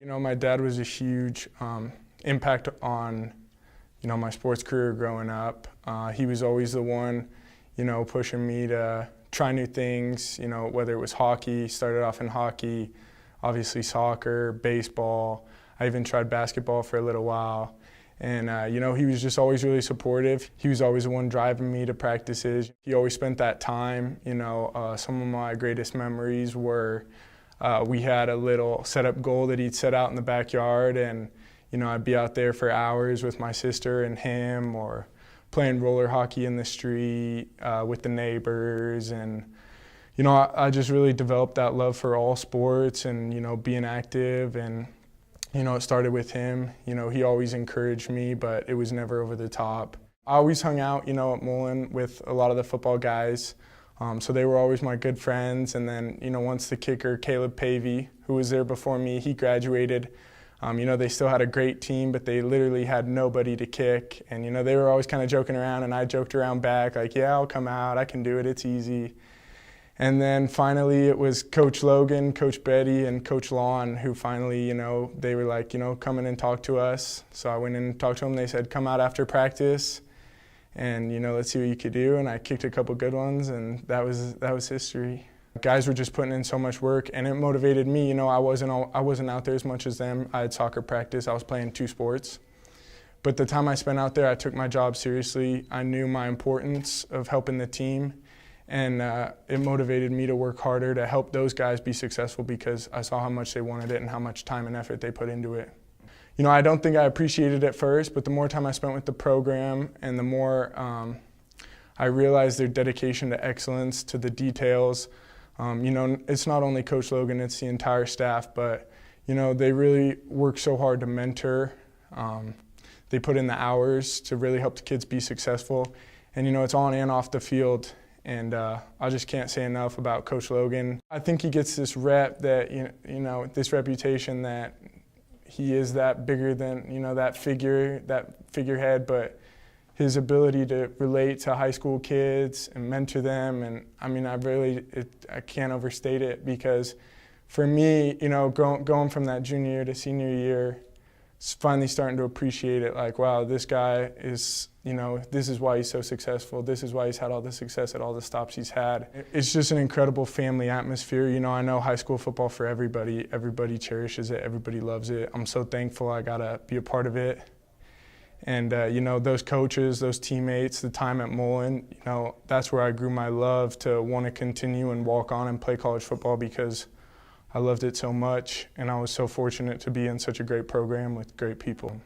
You know, my dad was a huge impact on, my sports career growing up. He was always the one, pushing me to try new things, whether it was hockey, started off in hockey, obviously soccer, baseball. I even tried basketball for a little while. And, he was just always really supportive. He was always the one driving me to practices. He always spent that time. Some of my greatest memories were we had a little setup goal that he'd set out in the backyard, and I'd be out there for hours with my sister and him, or playing roller hockey in the street with the neighbors. And I just really developed that love for all sports and being active. And it started with him. He always encouraged me, but it was never over the top. I always hung out at Mullen with a lot of the football guys. So they were always my good friends. And then, once the kicker, Caleb Pavey, who was there before me, he graduated, they still had a great team, but they literally had nobody to kick. And, they were always kind of joking around, and I joked around back, like, yeah, I'll come out, I can do it, it's easy. And then finally it was Coach Logan, Coach Betty, and Coach Lawn who finally, they were like, come in and talk to us. So I went in and talked to them. They said, come out after practice and, let's see what you could do. And I kicked a couple good ones, and that was history. Guys were just putting in so much work, and it motivated me. I wasn't out there as much as them. I had soccer practice. I was playing 2 sports. But the time I spent out there, I took my job seriously. I knew my importance of helping the team. And it motivated me to work harder to help those guys be successful, because I saw how much they wanted it and how much time and effort they put into it. I don't think I appreciated it first, but the more time I spent with the program and the more I realized their dedication to excellence, to the details. It's not only Coach Logan, it's the entire staff, but they really work so hard to mentor. They put in the hours to really help the kids be successful. And it's on and off the field. And I just can't say enough about Coach Logan. I think he gets this rep that, this reputation that he is that bigger than, that figurehead, but his ability to relate to high school kids and mentor them. And I can't overstate it, because for me, going from that junior year to senior year, finally starting to appreciate it, like, wow, this guy is, this is why he's so successful. This is why he's had all the success at all the stops he's had. It's just an incredible family atmosphere. I know high school football for everybody. Everybody cherishes it. Everybody loves it. I'm so thankful I got to be a part of it. And, those coaches, those teammates, the time at Mullen, that's where I grew my love to want to continue and walk on and play college football, because I loved it so much, and I was so fortunate to be in such a great program with great people.